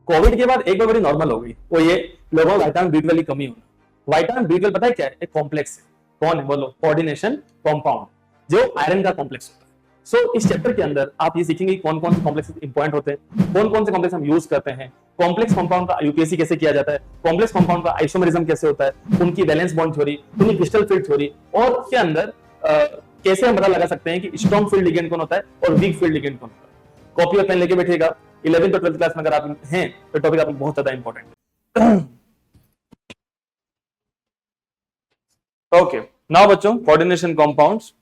Covid के बाद एक बार बड़ी नॉर्मल हो गई, वो ये लोगों में विटामिन बी 12 की कमी होना। विटामिन बी 12 पता है क्या है? एक कॉम्प्लेक्स है। कौन है बोलो? कोऑर्डिनेशन कंपाउंड, जो आयरन का कॉम्प्लेक्स होता है। सो इस चैप्टर के अंदर आप ये सीखेंगे कौन कौन से कॉम्प्लेक्स इंपॉर्टेंट होते हैं, कौन कौन से कॉम्प्लेक्स हम यूज करते हैं, कॉम्प्लेक्स कंपाउंड का यूपीएससी कैसे किया जाता है, कॉम्प्लेक्स कंपाउंड का आइसोमेरिज्म कैसे होता है, उनकी वैलेंस बॉन्ड थ्योरी, उनकी क्रिस्टल फील्ड थ्योरी, और उसके अंदर कैसे हम पता लगा सकते हैं कि स्ट्रॉन्ग फील्ड लिगेंड कौन होता है और वीक फील्ड लिगेंड कौन होता है। कॉपी और पेन लेके बैठिएगा। 11th और 12th क्लास में अगर आप हैं तो टॉपिक आपको बहुत ज्यादा इंपॉर्टेंट है। ओके, नाउ बच्चों, कोऑर्डिनेशन कंपाउंड्स।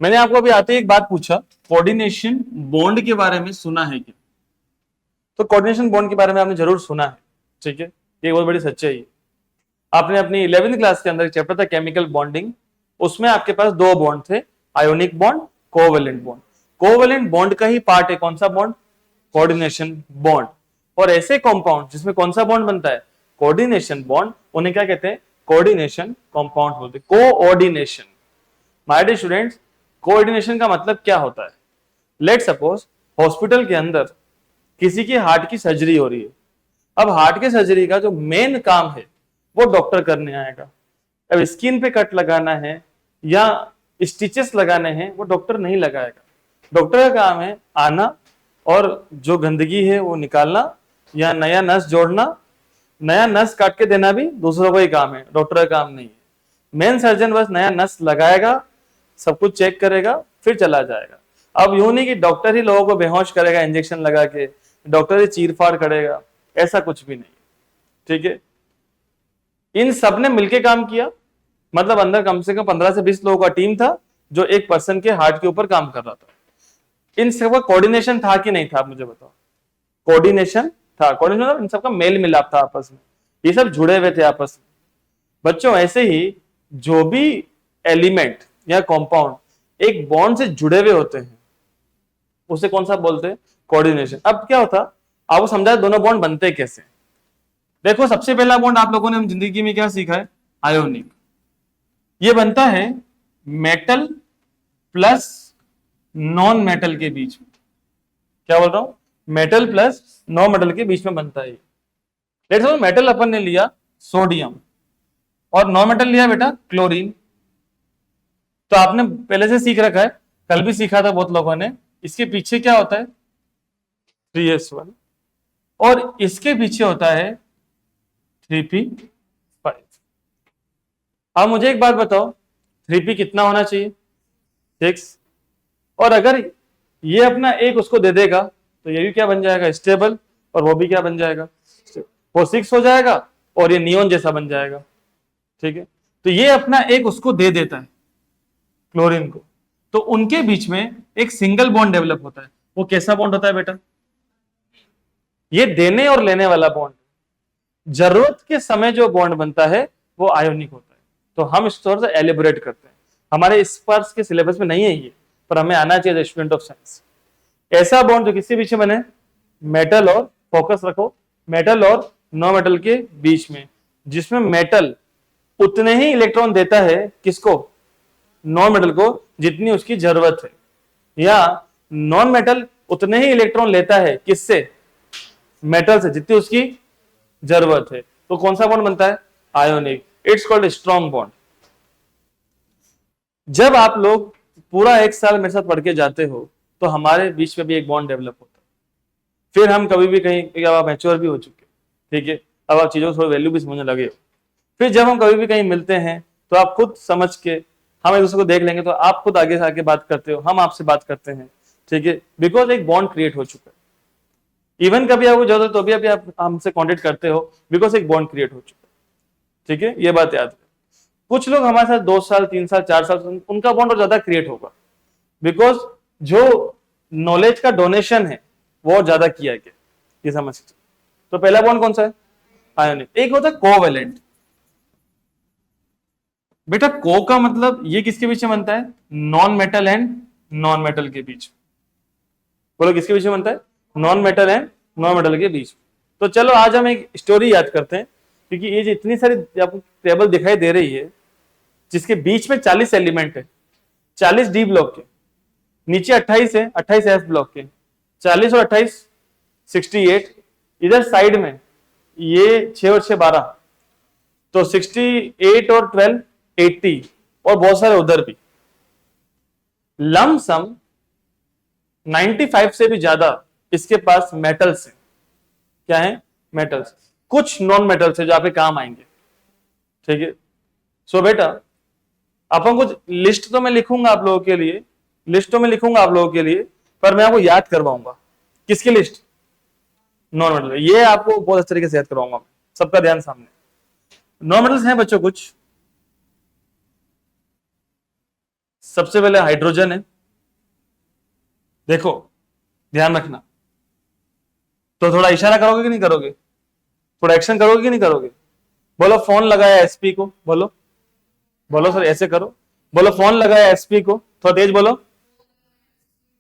मैंने आपको अभी आते ही एक बात पूछा, कोऑर्डिनेशन बॉन्ड के बारे में सुना है क्या? तो कोऑर्डिनेशन बॉन्ड के बारे में आपने जरूर सुना है, ठीक है, ये बहुत बड़ी सच्चाई है। आपने अपनी 11th क्लास के अंदर एक चैप्टर था केमिकल बॉन्डिंग, उसमें आपके पास दो बॉन्ड थे, ionic bond, covalent bond. Covalent bond का ही पार्ट है कौन सा बॉन्ड? Coordination bond. और ऐसे कंपाउंड जिसमें कौन सा बॉन्ड बनता है? कोऑर्डिनेशन बॉन्ड, उन्हें क्या कहते हैं? कोऑर्डिनेशन कंपाउंड बोलते हैं। Coordination, my dear students, coordination का मतलब क्या होता है? लेट सपोज हॉस्पिटल के अंदर किसी की हार्ट की सर्जरी हो रही है। अब हार्ट के सर्जरी का जो मेन काम है वो डॉक्टर करने आएगा। अब स्किन पे कट लगाना है या स्टिचेस लगाने हैं वो डॉक्टर नहीं लगाएगा। डॉक्टर का काम है आना और जो गंदगी है वो निकालना या नया नस जोड़ना। नया नस काट के देना भी दूसरों का ही काम है, डॉक्टर का काम नहीं है। मेन सर्जन बस नया नस लगाएगा, सब कुछ चेक करेगा, फिर चला जाएगा। अब यूं नहीं कि डॉक्टर ही लोगों को बेहोश करेगा इंजेक्शन लगा के, डॉक्टर ही चीरफाड़ करेगा, ऐसा कुछ भी नहीं, ठीक है। इन सब ने मिलकर काम किया, मतलब अंदर कम से कम 15 से 20 लोगों का टीम था जो एक पर्सन के हार्ट के ऊपर काम कर रहा था। इन सबका कोऑर्डिनेशन था कि नहीं था? आप मुझे बताओ। कोऑर्डिनेशन था। कोऑर्डिनेशन इन सबका मेल मिलाप था आपस में, ये सब जुड़े हुए थे आपस में। बच्चों ऐसे ही जो भी एलिमेंट या कंपाउंड एक बॉन्ड से जुड़े हुए होते हैं उसे कौन सा बोलते हैं? कोऑर्डिनेशन। अब क्या होता, आपको समझा दोनों बॉन्ड बनते कैसे। देखो, सबसे पहला बॉन्ड आप लोगों ने जिंदगी में क्या सीखा है? आयोनिक। ये बनता है मेटल प्लस नॉन मेटल के बीच में। क्या बोल रहा हूं? मेटल प्लस नॉन मेटल के बीच में बनता है। लेट्स सपोज मेटल अपन ने लिया सोडियम और नॉन मेटल लिया बेटा क्लोरीन। तो आपने पहले से सीख रखा है, कल भी सीखा था बहुत लोगों ने, इसके पीछे क्या होता है? 3s1 और इसके पीछे होता है 3p5। अब मुझे एक बात बताओ, 3p कितना होना चाहिए? 6। और अगर ये अपना एक उसको दे देगा तो ये भी क्या बन जाएगा? स्टेबल। और वो भी क्या बन जाएगा? वो 6 हो जाएगा और ये नियोन जैसा बन जाएगा, ठीक है। तो ये अपना एक उसको दे देता है क्लोरीन को, तो उनके बीच में एक सिंगल बॉन्ड डेवलप होता है। वो कैसा बॉन्ड होता है बेटा? ये देने और लेने वाला बॉन्ड। जरूरत के समय जो बॉन्ड बनता है वो आयोनिक होता है। तो हम इस तौर से एलिबोरेट करते हैं। हमारे इस पास के सिलेबस में नहीं है ये, पर हमें आना चाहिए स्टूडेंट ऑफ साइंस। ऐसा बॉन्ड जो किसके पीछे बने? मेटल और, फोकस रखो, मेटल और नॉन मेटल के बीच में, जिसमें मेटल उतने ही इलेक्ट्रॉन देता है किसको? नॉन मेटल को, जितनी उसकी जरूरत है, या नॉन मेटल उतने ही इलेक्ट्रॉन लेता है किससे? मेटल से, जितनी उसकी जरूरत है। तो कौन सा बॉन्ड बनता है? Ionic. It's called strong bond. जब आप लोग पूरा एक साल मेरे साथ पढ़ के जाते हो तो हमारे बीच में भी एक बॉन्ड डेवलप होता है। फिर हम कभी भी कहीं, अब आप मैच्योर भी हो चुके, ठीक है, अब आप चीजों को थोड़ी वैल्यू भी समझने लगे हो। फिर जब हम कभी भी कहीं मिलते हैं तो आप खुद समझ के, हम एक दूसरे को देख लेंगे तो आप खुद आगे से आगे बात करते हो, हम आपसे बात करते हैं, ठीक है, बिकॉज एक बॉन्ड क्रिएट हो चुका है। इवन कभी आपको जरूरत है तो भी आप हमसे कॉन्टेक्ट करते हो, बिकॉज एक बॉन्ड क्रिएट हो चुका है, ठीक है, ये बात याद है। कुछ लोग हमारे साथ 2 साल 3 साल 4 साल, उनका बॉन्ड और ज्यादा क्रिएट होगा, बिकॉज जो नॉलेज का डोनेशन है वो और ज्यादा किया गया, ये समझ। तो पहला बॉन्ड कौन सा है? आयोनिक। एक होता है कोवैलेंट। बेटा को का मतलब ये किसके बीच में बनता है? Non metal and non metal के बीच। बोलो किसके बीच में बनता है? Non metal and non metal के बीच। तो चलो आज हम एक स्टोरी याद करते हैं, क्योंकि ये जो इतनी सारी आपको टेबल दिखाई दे रही है जिसके बीच में 40 एलिमेंट है, 40 डी ब्लॉक के, नीचे 28 है, 28 एफ ब्लॉक के, 40 और 28 68, इधर साइड में ये 6 और 6 12, तो 68 और 12 80, और बहुत सारे उधर भी। लमसम 95 से भी ज्यादा इसके पास मेटल्स हैं। क्या है? मेटल्स। कुछ नॉन मेटल्स है जो आप पे काम आएंगे। ठीक है, सो बेटा अपन कुछ लिस्ट तो मैं लिखूंगा आप लोगों के लिए, लिस्ट तो मैं लिखूंगा आप लोगों के लिए, पर मैं आपको याद करवाऊंगा। किसकी लिस्ट? Non metal. ये आपको बहुत अच्छे तरीके से याद करवाऊंगा। सबका ध्यान सामने। नॉन मेटल्स हैं बच्चों कुछ। सबसे पहले हाइड्रोजन है, देखो ध्यान रखना। तो थोड़ा इशारा करोगे कि नहीं करोगे? थोड़ा एक्शन करोगे कि नहीं करोगे? बोलो फोन लगाया एसपी को, बोलो बोलो सर, ऐसे करो। बोलो फोन लगाया एसपी को, थोड़ा तेज बोलो।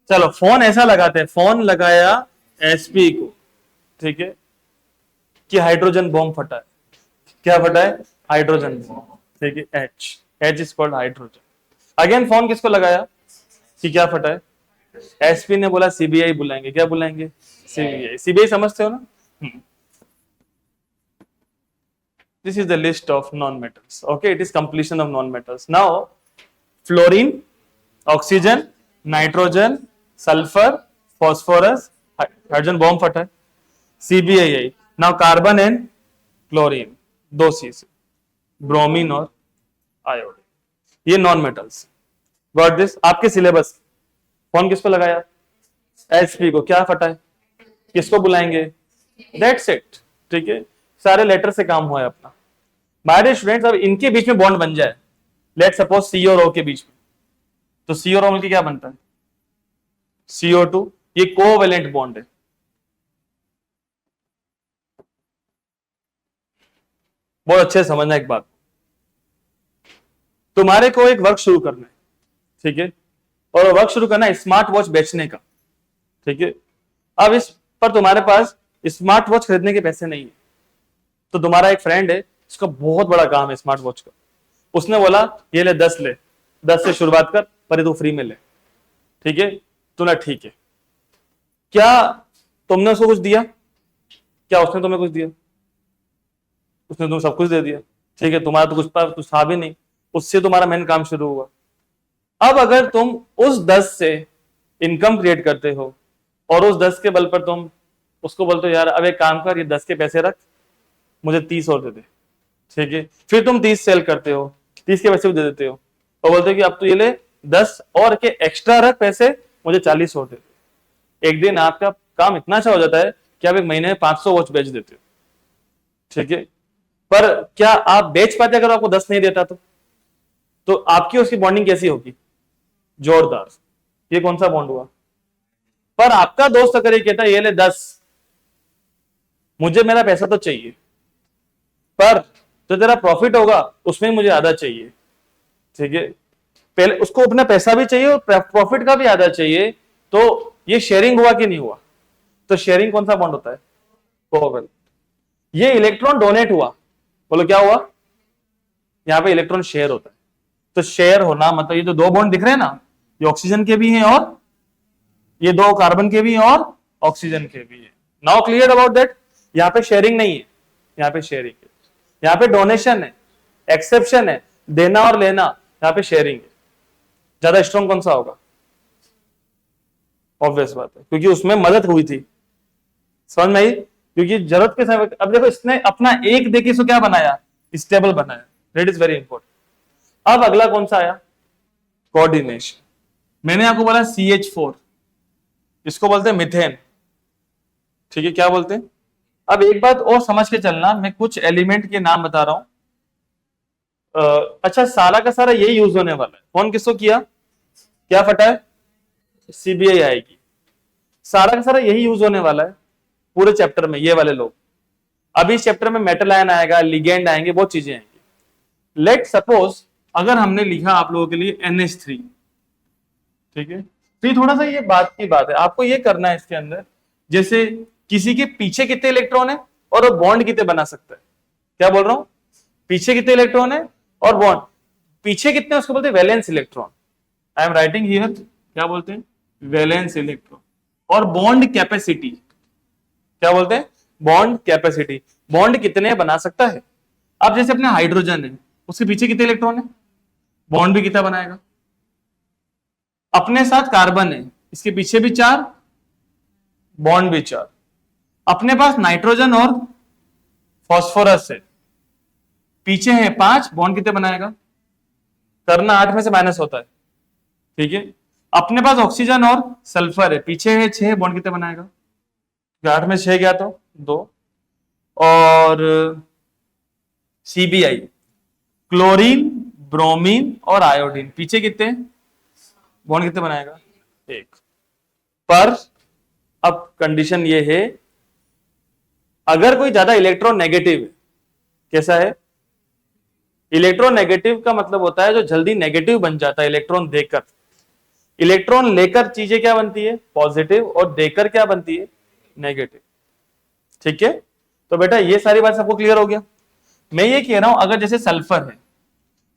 चलो फोन ऐसा लगाते हैं, फोन लगाया एसपी को। ठीक है, कि हाइड्रोजन बॉम्ब फटा है। क्या फटा है? Hydrogen bomb. ठीक है, H, H is called hydrogen. Again phone किसको लगाया कि क्या फटा है? एसपी ने बोला सीबीआई बुलाएंगे। क्या बुलाएंगे? सीबीआई। सीबीआई समझते हो ना? This is the list of non-metals. Okay, it is completion of non-metals. Now, fluorine, oxygen, nitrogen, sulfur, phosphorus, hydrogen bomb फटा है, CBAI. Now, carbon and chlorine, दो चीज, ब्रोमीन और आयोडीन, ये नॉन मेटल्स। Got this? आपके syllabus. Phone किसको लगाया? HP को। क्या फटा है? किसको बुलाएंगे? That's it. ठीक है, सारे लेटर से काम हुआ है अपना। माय स्टूडेंट्स, अब इनके बीच में बॉन्ड बन जाए, लेट सपोज सी और ओ के बीच में, तो सी और ओ मिलकर क्या बनता है? CO2। ये कोवेलेंट बॉन्ड है। बहुत अच्छे से समझना एक बात, तुम्हारे को एक वर्क शुरू करना है। ठीक है, और वर्क शुरू करना है स्मार्ट वॉच बेचने का। ठीक है, अब इस पर तुम्हारे पास स्मार्ट वॉच खरीदने के पैसे नहीं है, तो तुम्हारा एक फ्रेंड है, इसका बहुत बड़ा काम है स्मार्ट वॉच का। उसने बोला ये ले 10 ले, 10 से शुरुआत कर, पर ये तू फ्री में ले। ठीक है, तूने ठीक है। क्या तुमने उसको कुछ दिया? क्या उसने तुम्हें कुछ दिया? उसने तुम्हें सब कुछ दे दिया। ठीक है, तुम्हारा तो कुछ पर कुछ था भी नहीं, उससे तुम्हारा मेन काम शुरू हुआ। अब अगर तुम उस 10 से इनकम क्रिएट करते हो और उस 10 के बल पर तुम उसको बोलते हो यार अब एक काम कर, ये 10 के पैसे रख, मुझे 30 और दे दे। ठीक है, फिर तुम 30 सेल करते हो, 30 के पैसे भी दे देते हो और बोलते हो कि अब तो ये ले 10 और के एक्स्ट्रा रख पैसे, मुझे 40 और दे दे। एक दिन आपका काम इतना अच्छा हो जाता है कि आप एक महीने में 500 वॉच बेच देते हो। ठीक है, पर क्या आप बेच पाते अगर आपको 10 नहीं देता तो आपकी उसकी बॉन्डिंग कैसी होगी? जोरदार। ये कौन सा बॉन्ड हुआ? पर आपका दोस्त अगर ये कहता है ये ले 10, मुझे मेरा पैसा तो चाहिए, पर जो तेरा प्रॉफिट होगा उसमें मुझे आधा चाहिए। ठीक है, पहले उसको अपना पैसा भी चाहिए और प्रॉफिट का भी आधा चाहिए, तो ये शेयरिंग हुआ कि नहीं हुआ? तो शेयरिंग कौन सा बॉन्ड होता है? कोवेलेंट। ये इलेक्ट्रॉन डोनेट हुआ, बोलो क्या हुआ? यहां पे इलेक्ट्रॉन शेयर होता है। तो शेयर होना मतलब ये जो दो बॉन्ड दिख रहे हैं ना, ये ऑक्सीजन के भी हैं और ये दो कार्बन के भी हैं और ऑक्सीजन के भी हैं। Now clear about that? यहां पे शेयरिंग नहीं है, यहां पे शेयरिंग है। यहां पे डोनेशन है, एक्सेप्शन है, देना और लेना, यहां पे शेयरिंग है। ज्यादा स्ट्रॉन्ग कौन सा होगा? ऑब्वियस बात है, क्योंकि उसमें मदद हुई थी। समझ में आई? क्योंकि जरूरत के समय, अब देखो इसने अपना एक देके इसको क्या बनाया? स्टेबल बनाया। That is very important. अब अगला कौन सा आया? कोऑर्डिनेशन। मैंने आपको बोला CH4, इसको बोलते हैं मिथेन। ठीक है, क्या बोलते हैं? अब एक बात और समझ के चलना, मैं कुछ एलिमेंट के नाम बता रहा हूं। अच्छा, सारा का सारा यही यूज होने वाला है। कौन किसको किया? क्या फटा है? CBI आएगी। सारा का सारा यही यूज होने वाला है पूरे चैप्टर में, ये वाले लोग। अभी इस चैप्टर में मेटल आयन आएगा, लिगेंड आएंगे, बहुत चीजें आएंगी। लेट सपोज अगर हमने लिखा आप लोगों के लिए NH3। ठीक है, तो ये थोड़ा सा ये बात की बात है, आपको ये करना है इसके अंदर, जैसे किसी के पीछे कितने इलेक्ट्रॉन है और वो बॉन्ड कितने बना सकता है। क्या बोल रहा हूं? पीछे कितने इलेक्ट्रॉन है और बॉन्ड पीछे कितने, उसको बोलते हैं valence electron. I am writing here, क्या बोलते हैं? Valence electron. और बॉन्ड कैपेसिटी क्या बोलते हैं? बॉन्ड कैपेसिटी, बॉन्ड कितने बना सकता है। अब जैसे अपने हाइड्रोजन है, उसके पीछे कितने इलेक्ट्रॉन है, बॉन्ड भी कितना बनाएगा। अपने साथ कार्बन है, इसके पीछे भी 4, बॉन्ड भी 4। अपने पास नाइट्रोजन और फॉस्फोरस है, पीछे है 5, बॉन्ड कितने बनाएगा, करना 8 में से माइनस होता है, ठीक है। अपने पास ऑक्सीजन और सल्फर है, पीछे है 6, बॉन्ड कितने बनाएगा, 8 में 6 गया तो 2। और सीबीआई, क्लोरीन, ब्रोमीन और आयोडीन, पीछे कितने, बॉन्ड कितने बनाएगा, 1। पर अब कंडीशन ये है, अगर कोई ज्यादा इलेक्ट्रोनेगेटिव है, कैसा है, इलेक्ट्रोनेगेटिव का मतलब होता है जो जल्दी नेगेटिव बन जाता है इलेक्ट्रॉन देकर। इलेक्ट्रॉन लेकर चीजें क्या बनती है, पॉजिटिव, और देकर क्या बनती है, नेगेटिव, ठीक है। तो बेटा ये सारी बात सबको क्लियर हो गया। मैं ये कह रहा हूं, अगर जैसे सल्फर है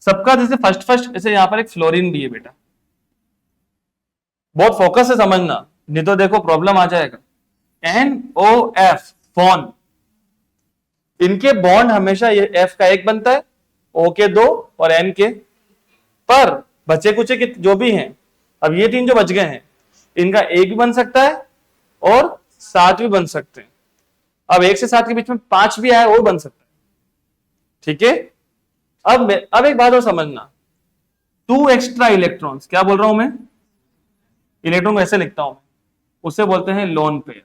सबका, जैसे फर्स्ट जैसे यहां पर एक फ्लोरीन भी है बेटा, बहुत फोकस से समझना, नहीं तो देखो प्रॉब्लम आ जाएगा। NOF, फोन, इनके बॉन्ड हमेशा ये F का 1 बनता है, O के 2 और N के, पर बचे कुचे जो भी हैं, अब ये 3 जो बच गए हैं, इनका 1 भी बन सकता है और 7 भी बन सकते हैं। अब 1 से 7 के बीच में 5 भी आया, वो बन सकता है, ठीक है। अब एक बात और समझना, 2 एक्स्ट्रा इलेक्ट्रॉन्स, क्या बोल रहा हूं मैं, इलेक्ट्रॉन को ऐसे लिखता हूं, उसे बोलते हैं लोन पेयर।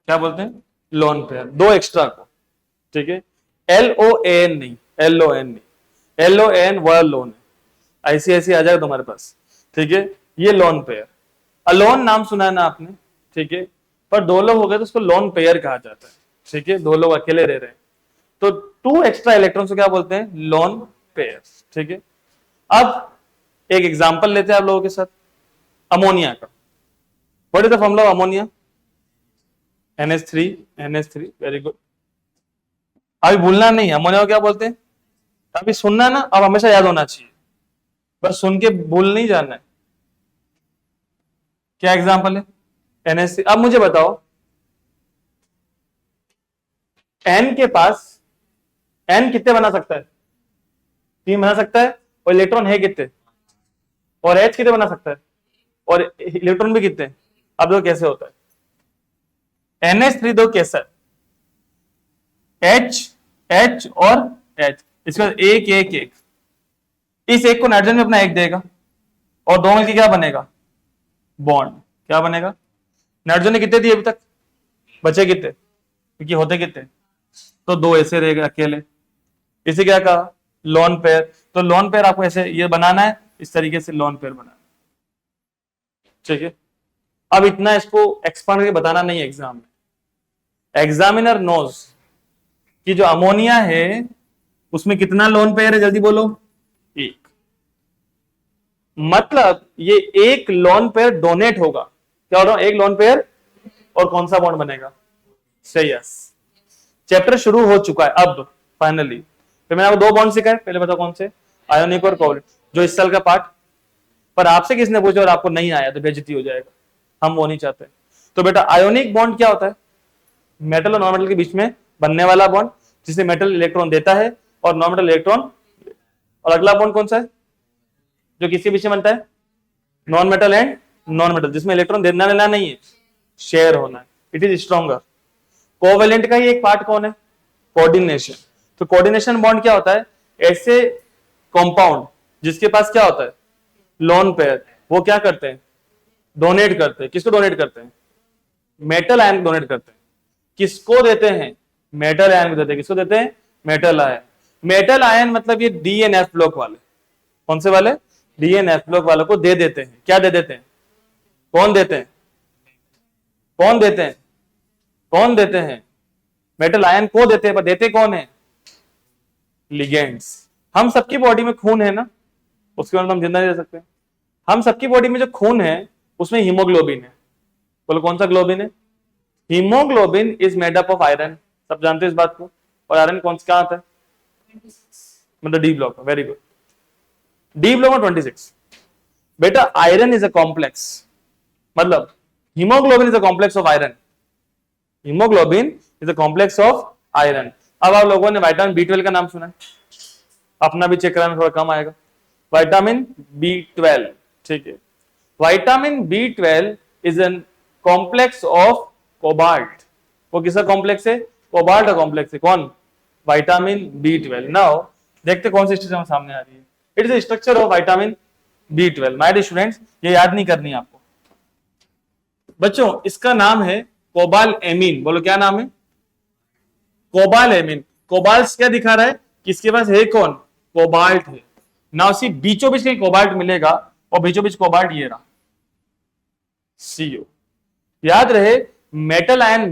क्या बोलते हैं, लोन पेयर, 2 एक्स्ट्रा को, ठीक है। LOAN नहीं, LON नहीं, LON वह लोन है, ऐसी आ जाएगा तुम्हारे पास, ठीक है। ये लोन पेयर, अलोन नाम सुना है ना आपने, ठीक है, पर 2 लोग हो गए तो उसको लोन पेयर कहा जाता है, ठीक है, 2 लोग अकेले रह रहे हैं, तो 2 एक्स्ट्रा इलेक्ट्रॉन को क्या बोलते हैं, लोन पेयर, ठीक है। अब एक एग्जांपल लेते हैं आप लोगों के साथ, अमोनिया का। What is the formula of ammonia, NH3, very good. अभी भूलना नहीं, अमोनिया को क्या बोलते हैं, अभी सुनना है ना, अब हमेशा याद होना चाहिए, बस सुन के भूल नहीं जाना है। क्या एग्जांपल है, NH3। अब मुझे बताओ, N के पास, N कितने बना सकता है, 3 बना सकता है, और इलेक्ट्रॉन है कितने, और H कितने बना सकता है, और इलेक्ट्रॉन भी कितने। अब देखो कैसे होता है, NH3 दो कैसा है, H और H, इसके बाद 1 इस 1 को नाइट्रोजन में अपना 1 देगा, और 2 मिलकर क्या बनेगा, बॉन्ड, क्या बनेगा, नाइट्रोजन ने कितने दिए अभी तक, बचे कितने, क्योंकि होते कितने, तो 2 ऐसे रहेगा अकेले, इसे क्या कहा, लोन पेयर। तो लोन पेयर आपको ऐसे ये बनाना है, इस तरीके से लोन पेयर बनाना, ठीक है। अब इतना इसको एक्सपांड करके बताना नहीं है एग्जाम में, एग्जामिनर नोज कि जो अमोनिया है उसमें कितना लोन पेयर है, जल्दी बोलो, 1। मतलब ये 1 लोन पेयर डोनेट होगा, क्या हो रहा है, 1 लोन पेयर, और कौन सा बॉन्ड बनेगा, सही, यस। चैप्टर शुरू हो चुका है अब फाइनली। फिर मैंने आपको 2 बॉन्ड सिखाए, पहले बताओ कौन से, आयोनिक और कोवलेंट, जो इस साल का पार्ट, पर आपसे किसने पूछा और आपको नहीं आया तो बेइज्जती हो जाएगा, हम वो नहीं चाहते। तो बेटा आयोनिक बॉन्ड क्या होता है, मेटल और नॉन मेटल के बीच में बनने वाला बॉन्ड, जिसमें मेटल इलेक्ट्रॉन देता है और नॉन मेटल इलेक्ट्रॉन। और अगला बॉन्ड कौन सा है, जो किसके बीच में बनता है, non metal and non metal, जिसमें इलेक्ट्रॉन देना लेना नहीं है, शेयर होना है, इट इज स्ट्रॉन्गर। कोवेलेंट का ही एक पार्ट कौन है, कोऑर्डिनेशन। तो कोऑर्डिनेशन बॉन्ड क्या होता है, ऐसे कंपाउंड जिसके पास क्या होता है, लोन पेयर, वो क्या करते हैं, डोनेट करते हैं, किसको डोनेट करते हैं, मेटल आयन डोनेट करते हैं। किसको देते हैं, मेटल आयन को देते हैं, किसको देते हैं, मेटल आयन। मेटल आयन मतलब ये DNF ब्लॉक वाले, कौन से वाले, DNF ब्लॉक वालों को दे देते हैं। क्या दे देते हैं, कौन देते हैं, कौन देते हैं, कौन देते हैं, मेटल आयन को देते हैं, पर देते कौन है, लिगेंड्स। हम सबकी बॉडी में खून है ना, उसके बाद हम जिंदा नहीं रह सकते। हम सबकी बॉडी में जो खून है उसमें हीमोग्लोबिन है, बोलो कौन सा ग्लोबिन है, haemoglobin is made up of iron, सब जानते हैं इस बात को। और आयरन कौन सा आता है, मतलब D block, very good, D block में 26। बेटा आयरन इज अ कॉम्प्लेक्स, मतलब haemoglobin is a complex of iron, haemoglobin is a complex of iron. अब आप लोगों ने विटामिन B12 का नाम सुना है, अपना भी चेक कराना थोड़ा कम आएगा। विटामिन B12, ठीक है। Vitamin B12 is an complex of cobalt. वो किसका कॉम्प्लेक्स है? कोबाल्ट का कॉम्प्लेक्स है। कौन? Vitamin B12। नाउ देखते कौन सी स्ट्रक्चर सामने आ रही है। It is the structure of vitamin B12। My dear students, ये याद नहीं करनी है आपको बच्चों। इसका नाम है कोबाल एमीन। बोलो क्या नाम है? कोबाल एमीन। कोबाल्ट क्या दिखा रहा है कि इसके पास है कौन? कोबाल्ट है ना। उसी बीचों बीच कहीं कोबाल्ट मिलेगा, और बीचों बीच कोबाल्ट ये रहा, CO। याद रहे मेटल आयन